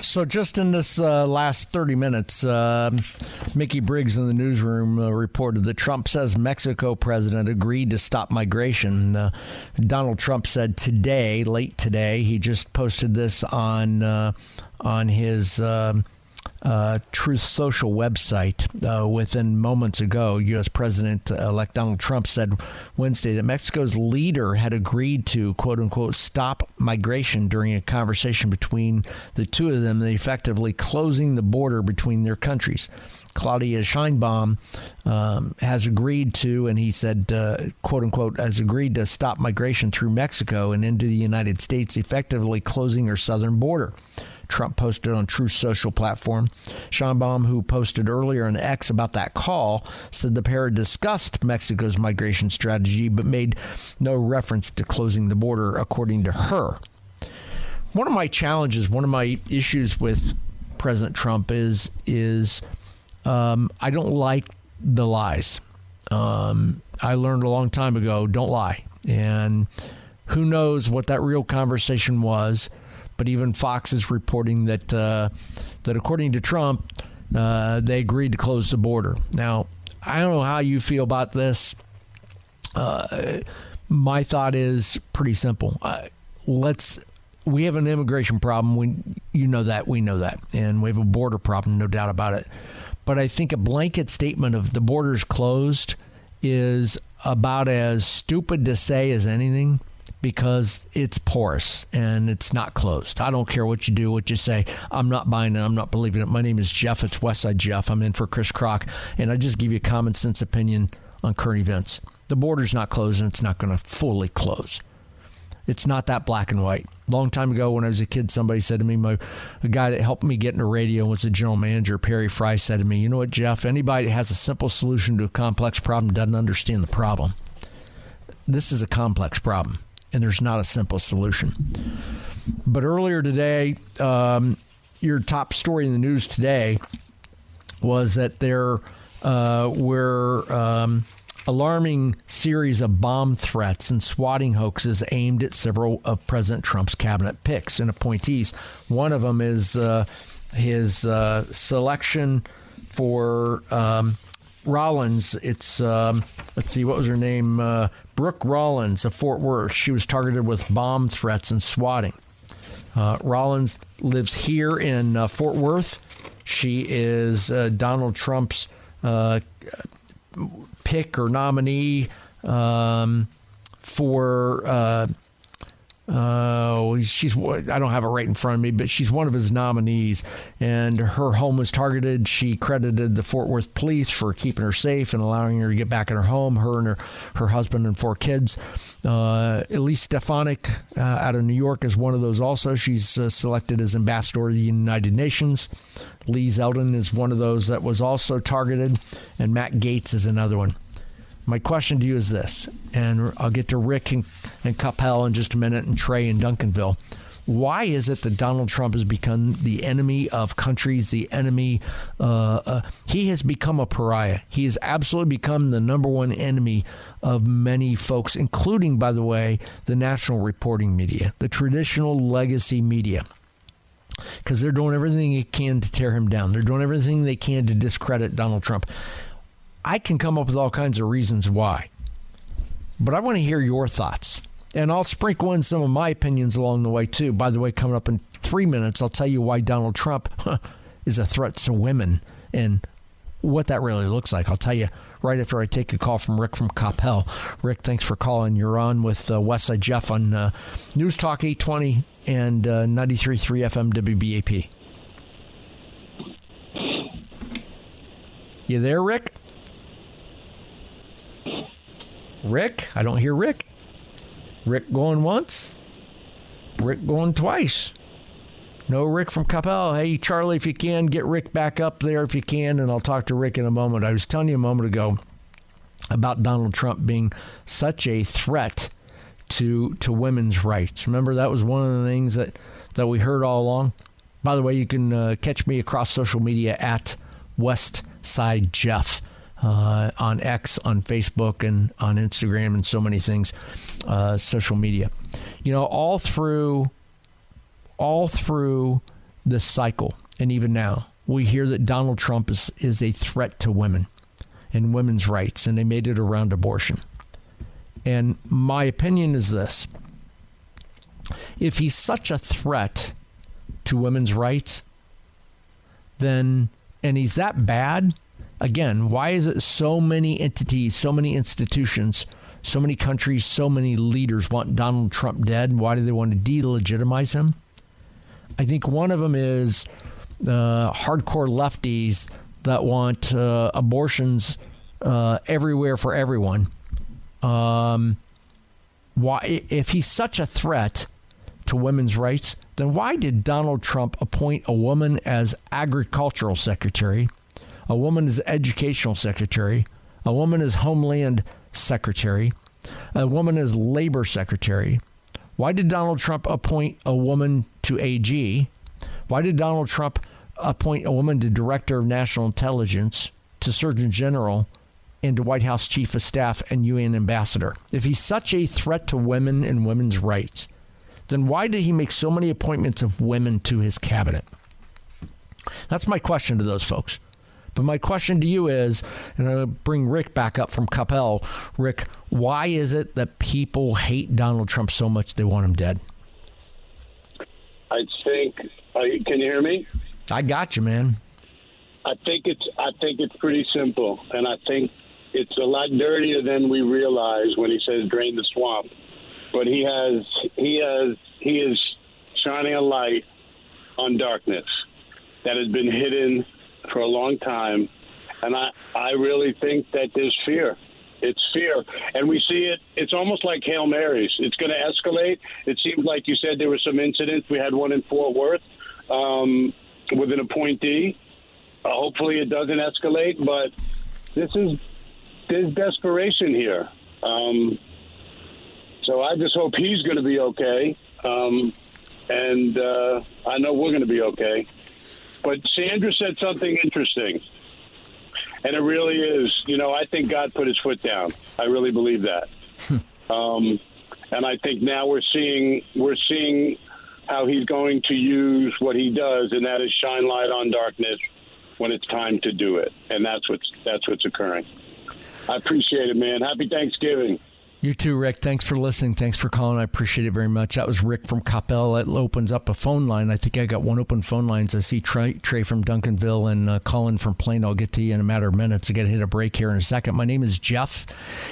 So just in this last 30 minutes, Mickey Briggs in the newsroom reported that Trump says Mexico president agreed to stop migration. Donald Trump said today, late today, he just posted this on his Truth Social website within moments ago. U.S. President-elect Donald Trump said Wednesday that Mexico's leader had agreed to, quote-unquote, stop migration during a conversation between the two of them, effectively closing the border between their countries. Claudia Sheinbaum has agreed to, and he said, quote-unquote, has agreed to stop migration through Mexico and into the United States, effectively closing our southern border. Trump posted on Truth Social platform. Sheinbaum, who posted earlier on X about that call, said the pair discussed Mexico's migration strategy, but made no reference to closing the border, according to her. One of my challenges, one of my issues with President Trump is I don't like the lies. I learned a long time ago, don't lie. And who knows what that real conversation was. But even Fox is reporting that according to Trump, they agreed to close the border. Now, I don't know how you feel about this. My thought is pretty simple. We have an immigration problem. We know that. And we have a border problem, no doubt about it. But I think a blanket statement of the border's closed is about as stupid to say as anything, because it's porous and it's not closed. I don't care what you do, what you say. I'm not buying it. I'm not believing it. My name is Jeff. It's Westside Jeff. I'm in for Chris Kroc, and I just give you a common sense opinion on current events. The border's not closed, and it's not going to fully close. It's not that black and white. Long time ago when I was a kid, somebody said to me, a guy that helped me get into radio and was the general manager, Perry Fry, said to me, you know what, Jeff, anybody that has a simple solution to a complex problem doesn't understand the problem. This is a complex problem, and there's not a simple solution. But earlier today, your top story in the news today was that there were alarming series of bomb threats and swatting hoaxes aimed at several of President Trump's cabinet picks and appointees. One of them is his selection for Rollins. It's, let's see, what was her name? Brooke Rollins of Fort Worth. She was targeted with bomb threats and swatting. Rollins lives here in Fort Worth. She is Donald Trump's pick or nominee for she's, I don't have it right in front of me, but she's one of his nominees, and her home was targeted. She credited the Fort Worth police for keeping her safe and allowing her to get back in her home, her and her husband and 4 kids. Elise Stefanik out of New York is one of those also. She's selected as ambassador of the United Nations. Lee Zeldin is one of those that was also targeted, and Matt Gaetz is another one. My question to you is this, and I'll get to Rick and Coppell in just a minute, and Trey in Duncanville. Why is it that Donald Trump has become the enemy of countries, the enemy? He has become a pariah. He has absolutely become the number one enemy of many folks, including, by the way, the national reporting media, the traditional legacy media, because they're doing everything they can to tear him down. They're doing everything they can to discredit Donald Trump. I can come up with all kinds of reasons why, but I want to hear your thoughts, and I'll sprinkle in some of my opinions along the way too. By the way, coming up in 3 minutes, I'll tell you why Donald Trump is a threat to women and what that really looks like. I'll tell you right after I take a call from Rick from Coppell. Rick, thanks for calling. You're on with Westside Jeff on News Talk 820 and 93.3 FM WBAP. You there, Rick? Rick? I don't hear Rick. Rick going once. Rick going twice. No Rick from Coppell. Hey, Charlie, if you can, get Rick back up there if you can, and I'll talk to Rick in a moment. I was telling you a moment ago about Donald Trump being such a threat to women's rights. Remember, that was one of the things that we heard all along. By the way, you can catch me across social media at Westside Jeff. On X, on Facebook, and on Instagram, and so many things, social media. You know, all through this cycle. And even now, we hear that Donald Trump is a threat to women and women's rights, and they made it around abortion. And my opinion is this. If he's such a threat to women's rights, then, and he's that bad, again, why is it so many entities, so many institutions, so many countries, so many leaders want Donald Trump dead? And why do they want to delegitimize him? I think one of them is hardcore lefties that want abortions everywhere for everyone. Why, if he's such a threat to women's rights, then why did Donald Trump appoint a woman as agricultural secretary, a woman as educational secretary, a woman as homeland secretary, a woman as labor secretary? Why did Donald Trump appoint a woman to AG? Why did Donald Trump appoint a woman to director of national intelligence, to Surgeon General, and to White House chief of staff and UN ambassador? If he's such a threat to women and women's rights, then why did he make so many appointments of women to his cabinet? That's my question to those folks. But my question to you is, and I'll bring Rick back up from Capel. Rick, why is it that people hate Donald Trump so much they want him dead? I think, can you hear me? I got you, man. I think it's pretty simple, and I think it's a lot dirtier than we realize when he says drain the swamp. But he is shining a light on darkness that has been hidden for a long time, and I really think that there's fear. It's fear, and we see it. It's almost like Hail Marys. It's going to escalate. It seems like you said there were some incidents. We had one in Fort Worth with an appointee. Hopefully it doesn't escalate, but there's desperation here. So I just hope he's going to be okay, and I know we're going to be okay. But Sandra said something interesting, and it really is. I think God put his foot down. I really believe that. And I think now we're seeing how he's going to use what he does, and that is shine light on darkness when it's time to do it. And that's what's occurring. I appreciate it, man. Happy Thanksgiving. You too, Rick. Thanks for listening. Thanks for calling. I appreciate it very much. That was Rick from Capel. That opens up a phone line. I think I got one open phone line. I see Trey from Duncanville and Colin from Plano. I'll get to you in a matter of minutes. I got to hit a break here in a second. My name is Jeff.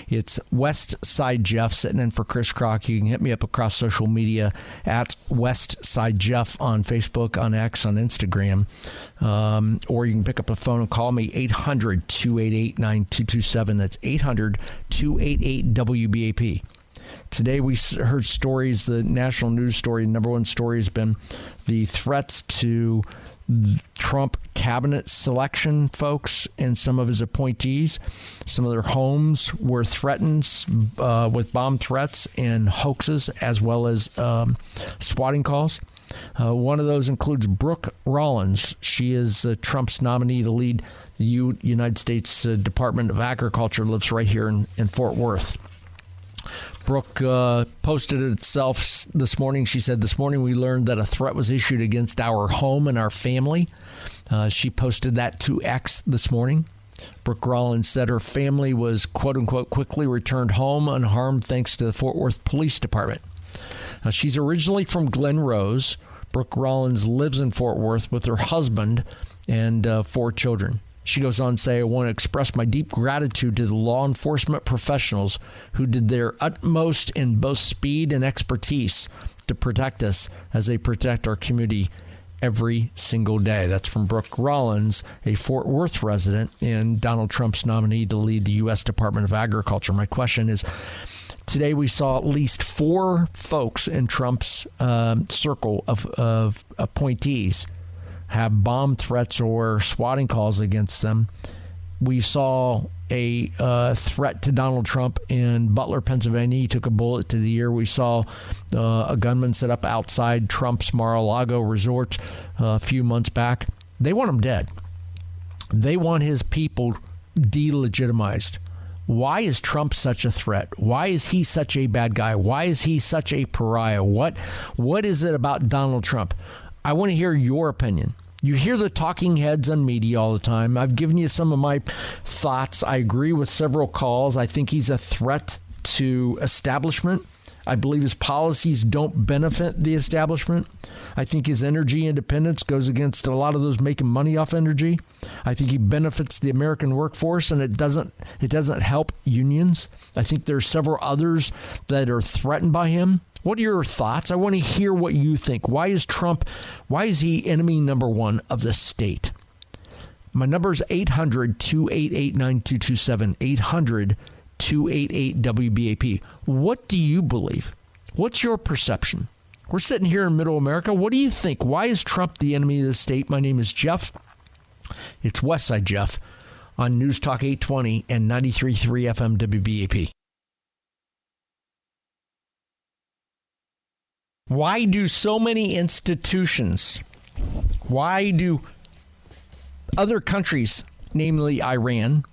It's West Side Jeff, sitting in for Chris Crock. You can hit me up across social media at West Side Jeff on Facebook, on X, on Instagram. Or you can pick up a phone and call me, 800-288-9227. That's 800-288-WBAP. Today we heard stories, the national news story, number one story has been the threats to Trump cabinet selection folks and some of his appointees. Some of their homes were threatened with bomb threats and hoaxes, as well as swatting calls. One of those includes Brooke Rollins. She is Trump's nominee to lead the United States Department of Agriculture, lives right here in Fort Worth. Brooke posted it itself this morning. She said, "This morning we learned that a threat was issued against our home and our family." She posted that to X this morning. Brooke Rollins said her family was, quote unquote, quickly returned home unharmed thanks to the Fort Worth Police Department. Now, she's originally from Glen Rose. Brooke Rollins lives in Fort Worth with her husband and 4 children. She goes on to say, "I want to express my deep gratitude to the law enforcement professionals who did their utmost in both speed and expertise to protect us as they protect our community every single day." That's from Brooke Rollins, a Fort Worth resident and Donald Trump's nominee to lead the U.S. Department of Agriculture. My question is, today we saw at least 4 folks in Trump's circle of appointees have bomb threats or swatting calls against them. We saw a threat to Donald Trump in Butler, Pennsylvania. He took a bullet to the ear. We saw a gunman set up outside Trump's Mar-a-Lago resort a few months back. They want him dead. They want his people delegitimized. Why is Trump such a threat? Why is he such a bad guy? Why is he such a pariah? What is it about Donald Trump? I want to hear your opinion. You hear the talking heads on media all the time. I've given you some of my thoughts. I agree with several calls. I think he's a threat to establishment. I believe his policies don't benefit the establishment. I think his energy independence goes against a lot of those making money off energy. I think he benefits the American workforce, and it doesn't help unions. I think there's several others that are threatened by him. What are your thoughts? I want to hear what you think. Why is he enemy number one of the state? My number is 800-288-9227, 800-288-WBAP. What do you believe? What's your perception? We're sitting here in middle America. What do you think? Why is Trump the enemy of the state? My name is Jeff. It's Westside Jeff on News Talk 820 and 93.3 FM WBAP. Why do so many institutions, why do other countries, namely Iran,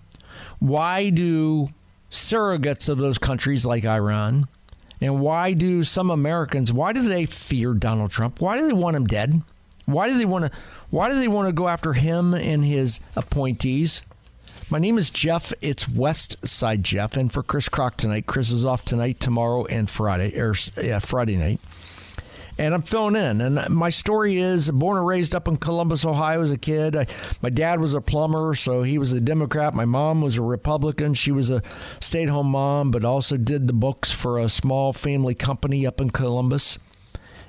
why do surrogates of those countries like Iran, and why do some Americans, why do they fear Donald Trump? Why do they want him dead? Why do they want to go after him and his appointees? My name is Jeff. It's West Side Jeff, and for Chris Crock tonight. Chris is off tonight, tomorrow, and Friday night. And I'm filling in. And my story is born and raised up in Columbus, Ohio as a kid. My dad was a plumber, so he was a Democrat. My mom was a Republican. She was a stay-at-home mom, but also did the books for a small family company up in Columbus.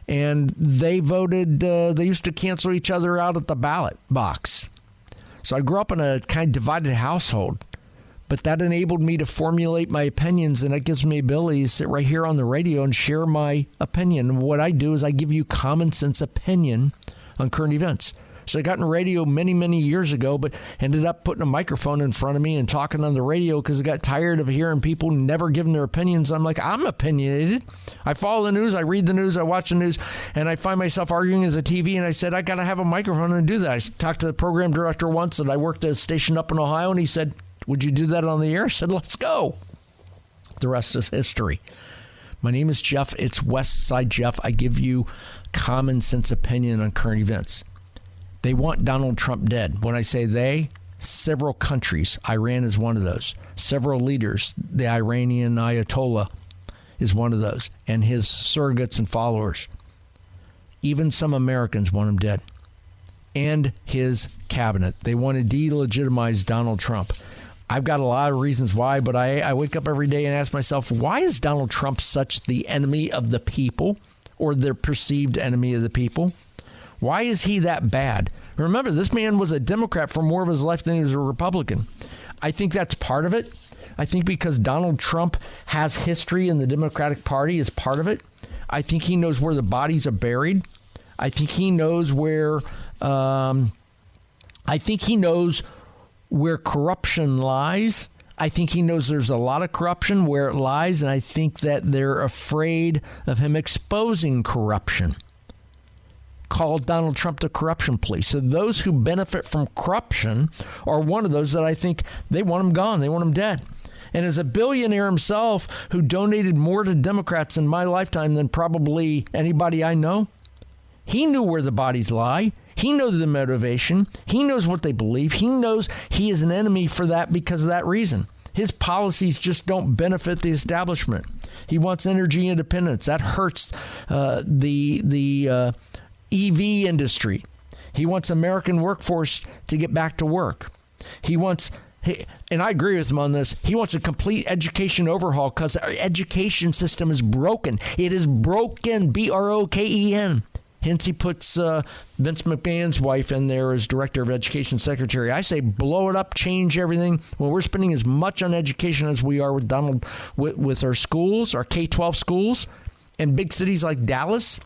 And they voted, they used to cancel each other out at the ballot box. So I grew up in a kind of divided household. But that enabled me to formulate my opinions, and that gives me ability to sit right here on the radio and share my opinion. What I do is I give you common sense opinion on current events. So I got in radio many, many years ago, but ended up putting a microphone in front of me and talking on the radio because I got tired of hearing people never giving their opinions. I'm like, I'm opinionated. I follow the news, I read the news, I watch the news, and I find myself arguing at the TV, and I said, I got to have a microphone and do that. I talked to the program director once, and I worked at a station up in Ohio, and he said, would you do that on the air? I said, let's go. The rest is history. My name is Jeff. It's West Side Jeff. I give you common sense opinion on current events. They want Donald Trump dead. When I say they, several countries. Iran is one of those. Several leaders. The Iranian Ayatollah is one of those. And his surrogates and followers. Even some Americans want him dead. And his cabinet. They want to delegitimize Donald Trump. I've got a lot of reasons why, but I wake up every day and ask myself, why is Donald Trump such the enemy of the people, or the perceived enemy of the people? Why is he that bad? Remember, this man was a Democrat for more of his life than he was a Republican. I think that's part of it. I think because Donald Trump has history in the Democratic Party is part of it. I think he knows where the bodies are buried. I think he knows where corruption lies. I think he knows there's a lot of corruption where it lies, and I think that they're afraid of him exposing corruption. Call Donald Trump the corruption police. So those who benefit from corruption are one of those that I think they want him gone. They want him dead. And as a billionaire himself who donated more to Democrats in my lifetime than probably anybody I know, he knew where the bodies lie. He knows the motivation. He knows what they believe. He knows he is an enemy for that because of that reason. His policies just don't benefit the establishment. He wants energy independence. That hurts the EV industry. He wants American workforce to get back to work. And I agree with him on this, he wants a complete education overhaul because our education system is broken. It is broken, broken. Hence, he puts Vince McMahon's wife in there as Director of Education Secretary. I say blow it up, change everything. When we're spending as much on education as we are with Donald, with our schools, our K-12 schools, in big cities like Dallas,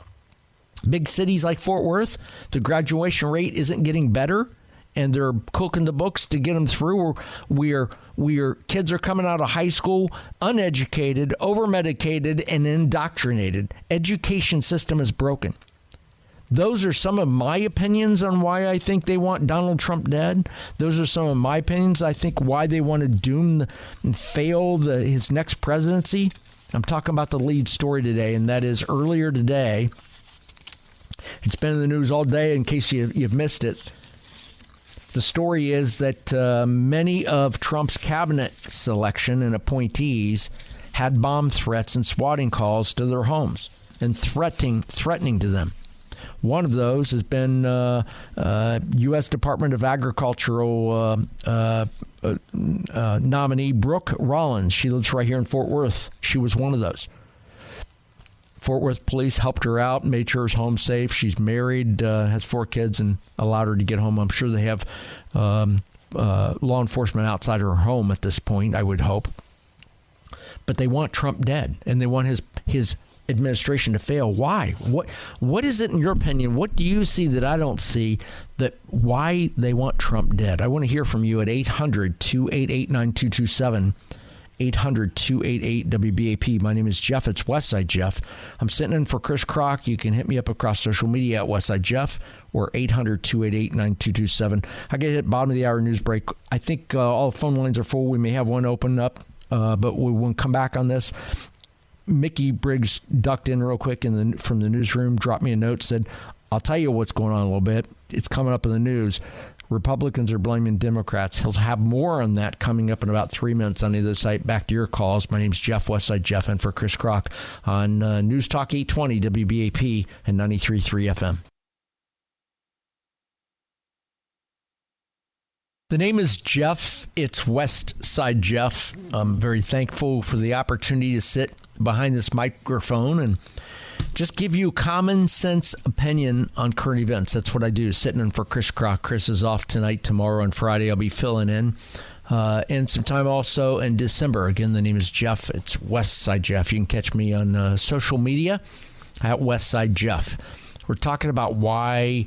big cities like Fort Worth, the graduation rate isn't getting better, and they're cooking the books to get them through. Kids are coming out of high school uneducated, over-medicated, and indoctrinated. Education system is broken. Those are some of my opinions on why I think they want Donald Trump dead. Those are some of my opinions, I think, why they want to doom and fail his next presidency. I'm talking about the lead story today, and that is earlier today, It's been in the news all day in case you've missed it. The story is that many of Trump's cabinet selection and appointees had bomb threats and swatting calls to their homes and threatening to them. One of those has been U.S. Department of Agricultural nominee Brooke Rollins. She lives right here in Fort Worth. She was one of those. Fort Worth police helped her out, made sure her home safe. She's married, has 4 kids, and allowed her to get home. I'm sure they have law enforcement outside her home at this point, I would hope. But they want Trump dead, and they want his administration to fail. Why? What is it in your opinion? What do you see that I don't see that why they want Trump dead? I want to hear from you at 800-288-9227. 800-288-WBAP. My name is Jeff. It's Westside Jeff. I'm sitting in for Chris Crock. You can hit me up across social media at Westside Jeff or 800-288-9227. I get hit bottom of the hour news break. I think all the phone lines are full. We may have one open up, but we won't come back on this. Mickey Briggs ducked in real quick from the newsroom, dropped me a note, said, I'll tell you what's going on a little bit. It's coming up in the news. Republicans are blaming Democrats. He'll have more on that coming up in about 3 minutes on either site. Back to your calls. My name's Jeff, Westside Jeff, and for Chris Crock on News Talk 820 WBAP and 93.3 FM. The name is Jeff. It's Westside Jeff. I'm very thankful for the opportunity to sit behind this microphone and just give you common sense opinion on current events. That's what I do, sitting in for Chris Crock. Chris is off tonight, tomorrow, and Friday. I'll be filling in. And some time also in December. Again, the name is Jeff. It's Westside Jeff. You can catch me on social media at Westside Jeff. We're talking about why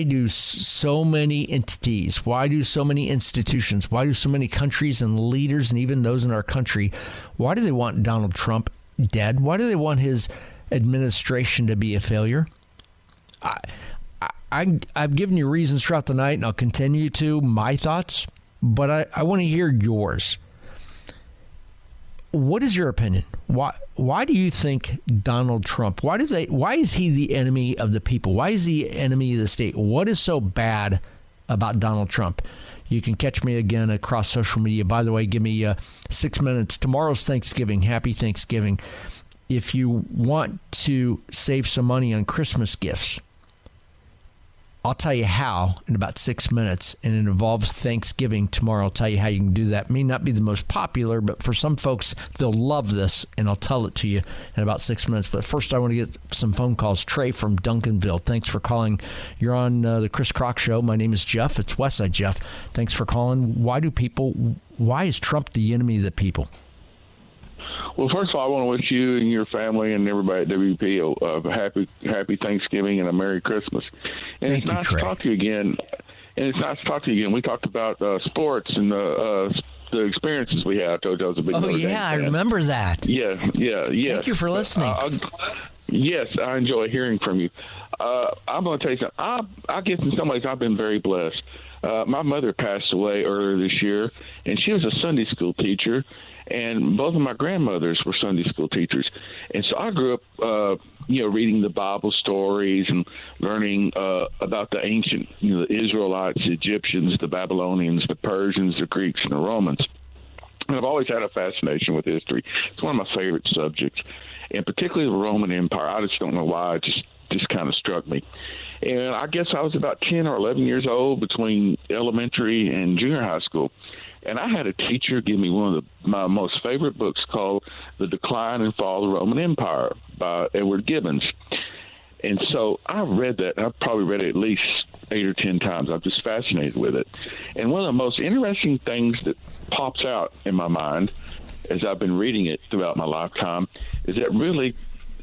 do so many entities, why do so many institutions, why do so many countries and leaders and even those in our country, why do they want Donald Trump dead? Why do they want his administration to be a failure? I've given you reasons throughout the night, and I'll continue to, my thoughts, but I want to hear yours. What is your opinion? Why do you think Donald Trump, why is he the enemy of the people? Why is he the enemy of the state? What is so bad about Donald Trump? You can catch me again across social media. By the way, give me 6 minutes. Tomorrow's Thanksgiving. Happy Thanksgiving. If you want to save some money on Christmas gifts, I'll tell you how in about 6 minutes, and it involves Thanksgiving tomorrow. I'll tell you how you can do that. It may not be the most popular, but for some folks, they'll love this, and I'll tell it to you in about 6 minutes. But first, I want to get some phone calls. Trey from Duncanville, thanks for calling. You're on the Chris Crock Show. My name is Jeff. It's Westside Jeff. Thanks for calling. Why is Trump the enemy of the people? Well, first of all, I want to wish you and your family and everybody at WP a happy Thanksgiving and a Merry Christmas. And Thank it's you, nice Trey. to talk to you again. And it's nice to talk to you again. We talked about sports and the experiences we had. I told you I was a big Notre Dame fan. I remember that. Yeah. Thank you for listening. Yes, I enjoy hearing from you. I'm going to tell you something. I guess in some ways I've been very blessed. My mother passed away earlier this year, and she was a Sunday school teacher. And both of my grandmothers were Sunday school teachers. And so I grew up, reading the Bible stories and learning about the ancient, the Israelites, the Egyptians, the Babylonians, the Persians, the Greeks, and the Romans. And I've always had a fascination with history. It's one of my favorite subjects, and particularly the Roman Empire. I just don't know why. It just kind of struck me. And I guess I was about 10 or 11 years old between elementary and junior high school. And I had a teacher give me one of my most favorite books called The Decline and Fall of the Roman Empire by Edward Gibbons. And so I read that. I've probably read it at least 8 or 10 times. I'm just fascinated with it. And one of the most interesting things that pops out in my mind as I've been reading it throughout my lifetime is that really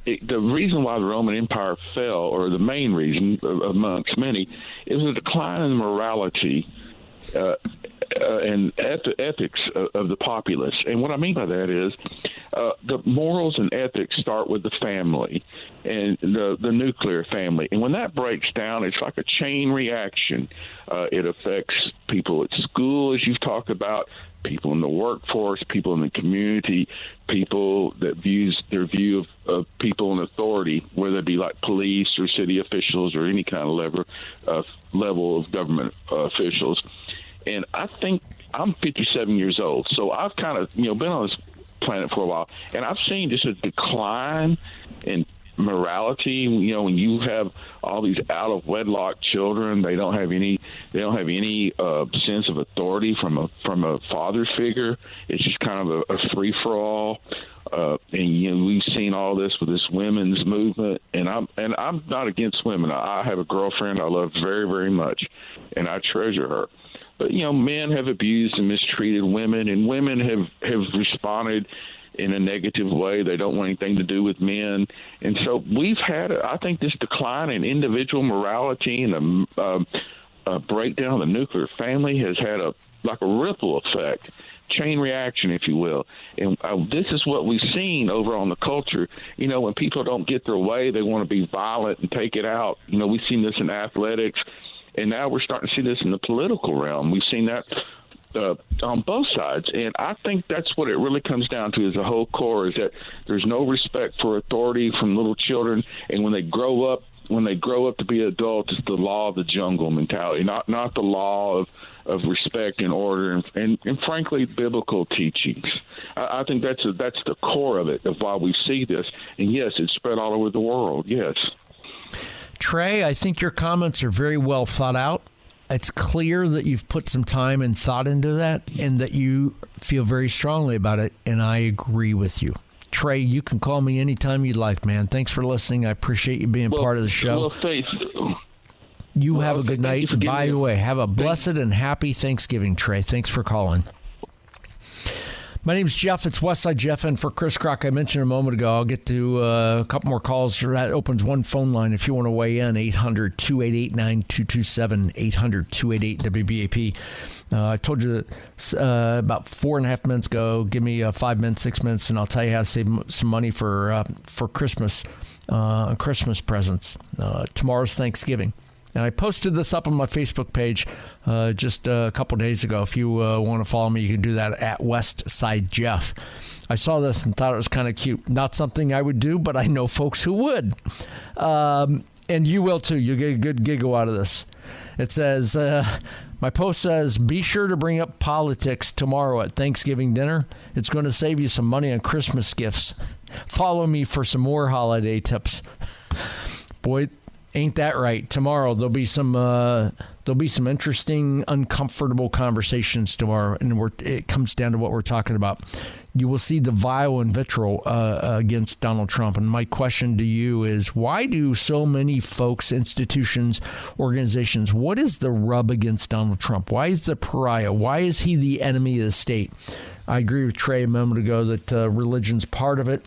the reason why the Roman Empire fell, or the main reason amongst many, is a decline in morality and ethics of the populace. And what I mean by that is the morals and ethics start with the family and the nuclear family. And when that breaks down, it's like a chain reaction. It affects people at school, as you've talked about, people in the workforce, people in the community, people that views their view of people in authority, whether it be like police or city officials or any kind of level of government officials. And I think I'm 57 years old, so I've kind of been on this planet for a while, and I've seen just a decline in morality. When you have all these out of wedlock children, they don't have any sense of authority from a father figure. It's just kind of a free for all. And we've seen all this with this women's movement, and I'm not against women. I have a girlfriend I love very, very much, and I treasure her. But men have abused and mistreated women, and women have responded in a negative way. They don't want anything to do with men. And so we've had, I think, this decline in individual morality and a breakdown of the nuclear family has had a ripple effect, chain reaction, if you will. And this is what we've seen over on the culture. When people don't get their way, they want to be violent and take it out. We've seen this in athletics, and now we're starting to see this in the political realm. We've seen that on both sides, and I think that's what it really comes down to. Is the whole core is that there's no respect for authority from little children, and when they grow up to be adults, it's the law of the jungle mentality, not the law of respect and order and frankly biblical teachings. I think that's the core of it, of why we see this. And yes, it's spread all over the world. Yes. Trey, I think your comments are very well thought out. It's clear that you've put some time and thought into that and that you feel very strongly about it, and I agree with you. Trey, you can call me anytime you'd like, man. Thanks for listening. I appreciate you being part of the show. You have a good night. By the way, have a blessed and happy Thanksgiving, Trey. Thanks for calling. My name's Jeff. It's Westside Jeff, and for Chris Crock, I mentioned a moment ago, I'll get to a couple more calls. That opens one phone line if you want to weigh in, 800-288-9227, 800-288-WBAP. I told you about 4.5 minutes ago, give me 5 minutes, 6 minutes, and I'll tell you how to save some money for Christmas, Christmas presents. Tomorrow's Thanksgiving. And I posted this up on my Facebook page just a couple days ago. If you want to follow me, you can do that at Westside Jeff. I saw this and thought it was kind of cute. Not something I would do, but I know folks who would. And you will too. You'll get a good giggle out of this. It says, my post says, be sure to bring up politics tomorrow at Thanksgiving dinner. It's going to save you some money on Christmas gifts. Follow me for some more holiday tips. Boy, ain't that right? Tomorrow there'll be some interesting, uncomfortable conversations tomorrow, and it comes down to what we're talking about. You will see the vile and vitriol against Donald Trump, and my question to you is: why do so many folks, institutions, organizations? What is the rub against Donald Trump? Why is the pariah? Why is he the enemy of the state? I agree with Trey a moment ago that religion's part of it.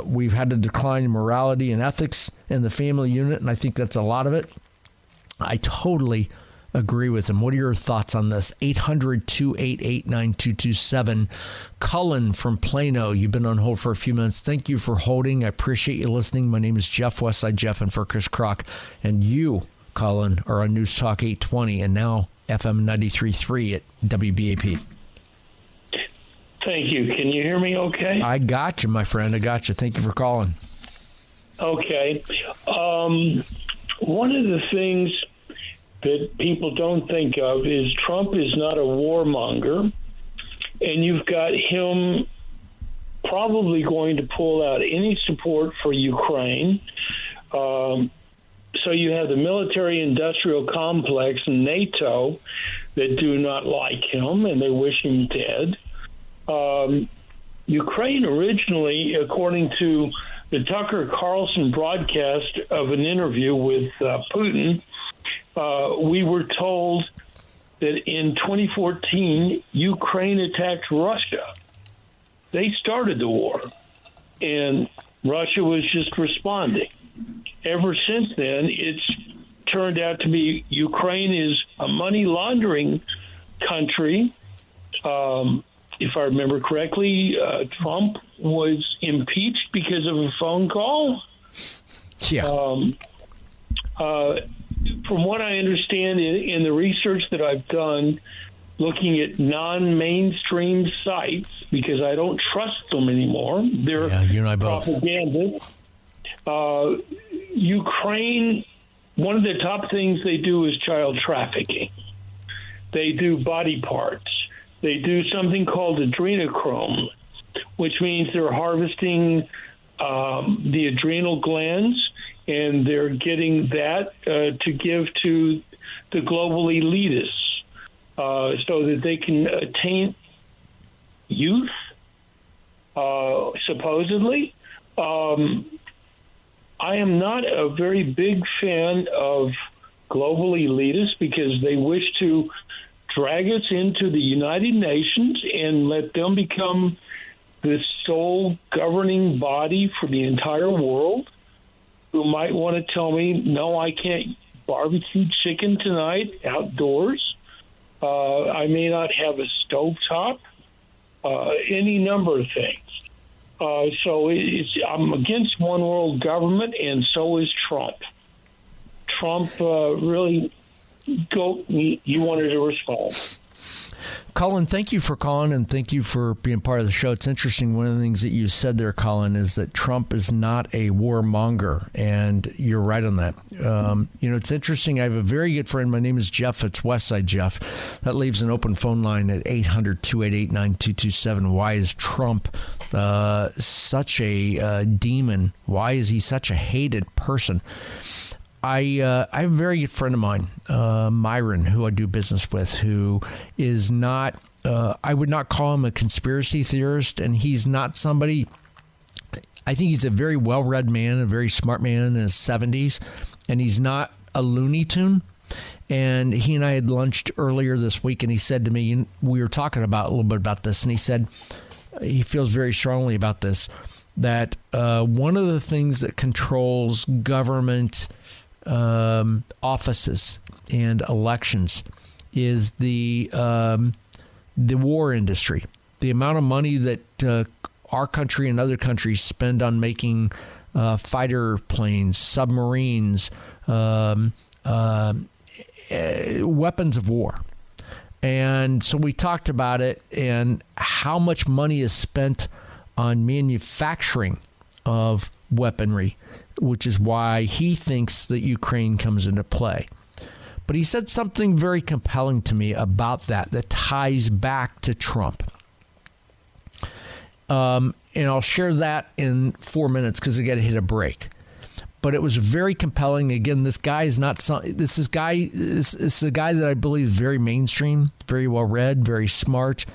We've had a decline in morality and ethics in the family unit, and I think that's a lot of it. I totally agree with him. What are your thoughts on this? 800-288-9227. Cullen from Plano, you've been on hold for a few minutes. Thank you for holding. I appreciate you listening. My name is Jeff, Westside Jeff, and for Chris Crock. And you, Cullen, are on News Talk 820 and now FM 93.3 at WBAP. Thank you. Can you hear me okay? I got you, my friend. I got you. Thank you for calling. Okay. One of the things that people don't think of is Trump is not a warmonger, and you've got him probably going to pull out any support for Ukraine. So you have the military-industrial complex and NATO that do not like him, and they wish him dead. Ukraine originally, according to the Tucker Carlson broadcast of an interview with Putin, we were told that in 2014, Ukraine attacked Russia. They started the war, and Russia was just responding. Ever since then, it's turned out to be Ukraine is a money laundering country. If I remember correctly, Trump was impeached because of a phone call. Yeah. From what I understand in the research that I've done, looking at non-mainstream sites, because I don't trust them anymore. They're you and I both. propaganda. Ukraine, one of the top things they do is child trafficking. They do body parts. They do something called adrenochrome, which means they're harvesting the adrenal glands, and they're getting that to give to the global elitists so that they can attain youth, supposedly. I am not a very big fan of global elitists because they wish to drag us into the United Nations and let them become the sole governing body for the entire world, who might want to tell me, no, I can't barbecue chicken tonight outdoors. I may not have a stovetop, any number of things. So I'm against one world government, and so is Trump. Trump really, you wanted to respond. Colin, thank you for calling, and thank you for being part of the show. It's interesting. One of the things that you said there, Colin, is that Trump is not a warmonger, and you're right on that. It's interesting. I have a very good friend. My name is Jeff. It's Westside Jeff. That leaves an open phone line at 800-288-9227. Why is Trump such a demon? Why is he such a hated person? I have a very good friend of mine, Myron, who I do business with, who is not, I would not call him a conspiracy theorist, and he's not somebody, I think he's a very well-read man, a very smart man in his 70s, and he's not a Looney Tune. And he and I had lunched earlier this week, and he said to me, we were talking about a little bit about this, and he said he feels very strongly about this, that one of the things that controls government offices and elections is the war industry. The amount of money that our country and other countries spend on making fighter planes, submarines, weapons of war. And so we talked about it and how much money is spent on manufacturing of weaponry, which is why he thinks that Ukraine comes into play. But he said something very compelling to me about that ties back to Trump. And I'll share that in 4 minutes because I got to hit a break. But it was very compelling. Again, this guy is not this is a guy that I believe is very mainstream, very well read, very smart,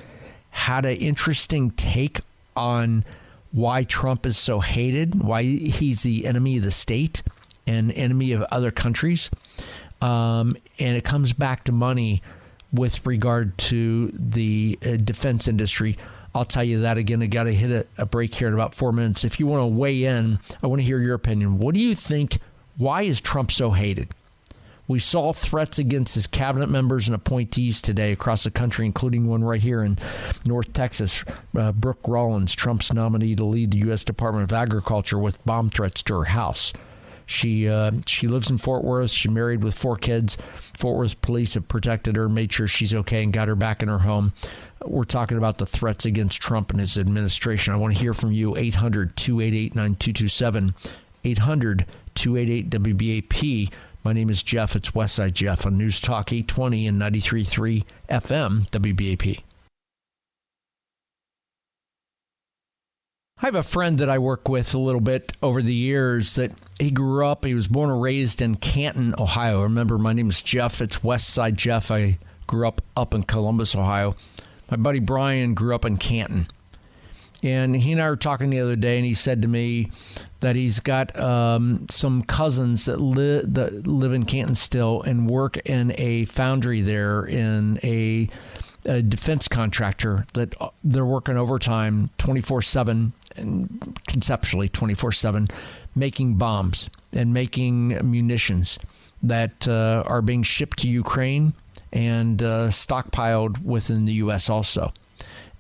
had an interesting take on why Trump is so hated, why he's the enemy of the state and enemy of other countries. And it comes back to money with regard to the defense industry. I'll tell you that again. I got to hit a break here in about 4 minutes. If you want to weigh in, I want to hear your opinion. What do you think? Why is Trump so hated? We saw threats against his cabinet members and appointees today across the country, including one right here in North Texas. Brooke Rollins, Trump's nominee to lead the U.S. Department of Agriculture, with bomb threats to her house. She lives in Fort Worth. She's married with 4 kids. Fort Worth police have protected her, made sure she's okay, and got her back in her home. We're talking about the threats against Trump and his administration. I want to hear from you. 800-288-9227. 800-288-WBAP. My name is Jeff. It's Westside Jeff on News Talk 820 and 93.3 FM WBAP. I have a friend that I work with a little bit over the years that he was born and raised in Canton, Ohio. Remember, my name is Jeff. It's Westside Jeff. I grew up in Columbus, Ohio. My buddy Brian grew up in Canton. And he and I were talking the other day, and he said to me that he's got some cousins that live in Canton still and work in a foundry there, in a defense contractor, that they're working overtime 24/7 and conceptually 24/7, making bombs and making munitions that are being shipped to Ukraine and stockpiled within the U.S. also.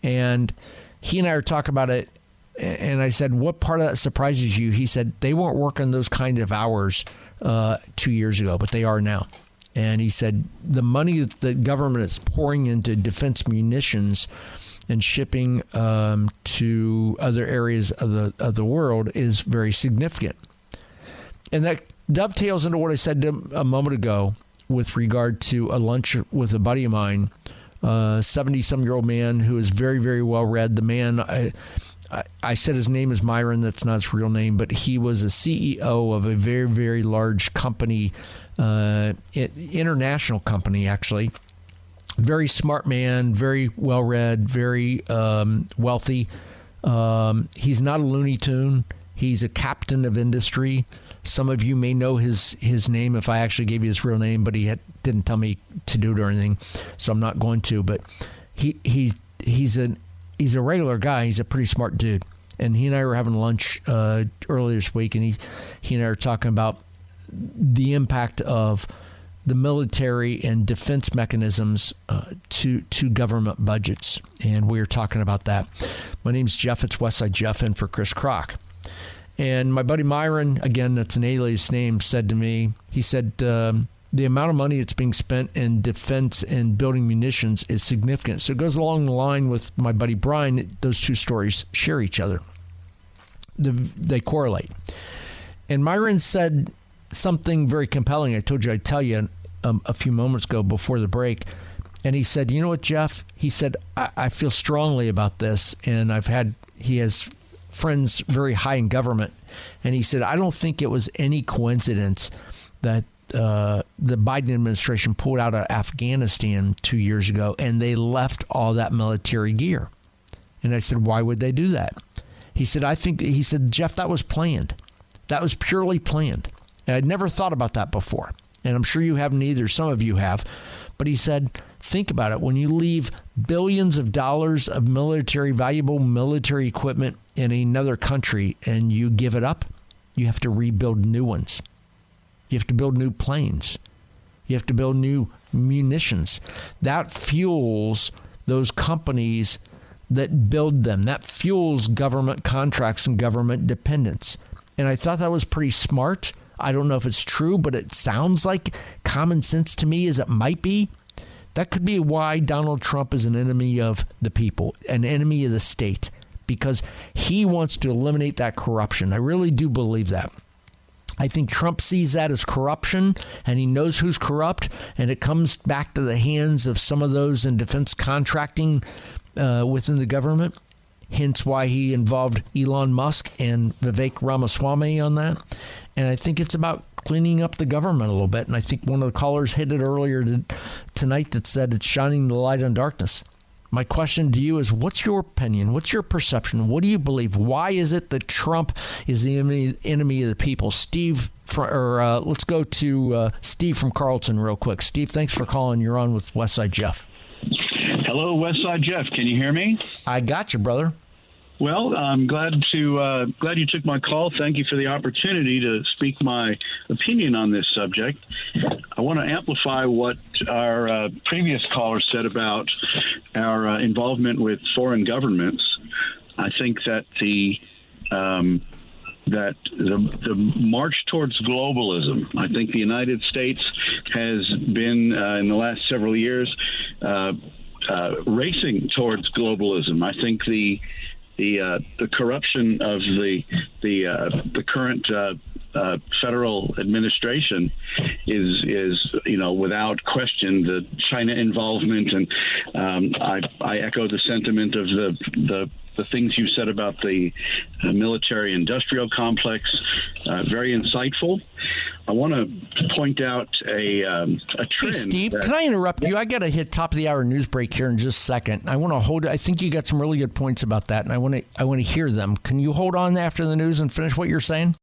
And he and I were talking about it, and I said, what part of that surprises you? He said, they weren't working those kind of hours 2 years ago, but they are now. And he said, the money that the government is pouring into defense munitions and shipping to other areas of the world is very significant. And that dovetails into what I said a moment ago with regard to a lunch with a buddy of mine, 70-some-year-old man who is very, very well read. The man, I said his name is Myron. That's not his real name, but he was a CEO of a very, very large company, international company, actually. Very smart man, very well read, very wealthy. He's not a Looney Tune. He's a captain of industry. Some of you may know his name if I actually gave you his real name, but he didn't tell me to do it or anything, so I'm not going to. But he's a regular guy. He's a pretty smart dude. And he and I were having lunch earlier this week, and he and I were talking about the impact of the military and defense mechanisms to government budgets. And we were talking about that. My name's Jeff. It's Westside Jeff in for Chris Kroc. And my buddy Myron, again, that's an alias name, said to me, he said, the amount of money that's being spent in defense and building munitions is significant. So it goes along the line with my buddy Brian. Those two stories share each other. They correlate. And Myron said something very compelling. I told you I'd tell you a few moments ago before the break. And he said, you know what, Jeff? He said, I feel strongly about this. And he has friends very high in government. And he said, I don't think it was any coincidence that the Biden administration pulled out of Afghanistan 2 years ago and they left all that military gear. And I said, why would they do that? He said, Jeff, that was planned. That was purely planned. And I'd never thought about that before. And I'm sure you haven't either. Some of you have. But he said, think about it. When you leave billions of dollars of valuable military equipment in another country and you give it up, you have to rebuild new ones. You have to build new planes. You have to build new munitions. That fuels those companies that build them. That fuels government contracts and government dependence. And I thought that was pretty smart. I don't know if it's true, but it sounds like common sense to me as it might be. That could be why Donald Trump is an enemy of the people, an enemy of the state, because he wants to eliminate that corruption. I really do believe that. I think Trump sees that as corruption, and he knows who's corrupt, and it comes back to the hands of some of those in defense contracting within the government. Hence why he involved Elon Musk and Vivek Ramaswamy on that. And I think it's about cleaning up the government a little bit. And I think one of the callers hit it earlier tonight that said it's shining the light on darkness. My question to you is, what's your opinion? What's your perception? What do you believe? Why is it that Trump is the enemy of the people? Steve, let's go to Steve from Carlton real quick. Steve, thanks for calling. You're on with Westside Jeff. Hello, Westside Jeff. Can you hear me? I got you, brother. Well, I'm glad you took my call. Thank you for the opportunity to speak my opinion on this subject. I want to amplify what our previous caller said about our involvement with foreign governments. I think that the march towards globalism, I think the United States has been in the last several years racing towards globalism. I think the corruption of the current federal administration is without question the China involvement, and I echo the sentiment of the things you said about the military industrial complex. Very insightful. I want to point out a trend. Hey, Steve, can I interrupt you? I got to hit top of the hour news break here in just a second. I want to hold. I think you got some really good points about that, and I want to hear them. Can you hold on after the news and finish what you're saying?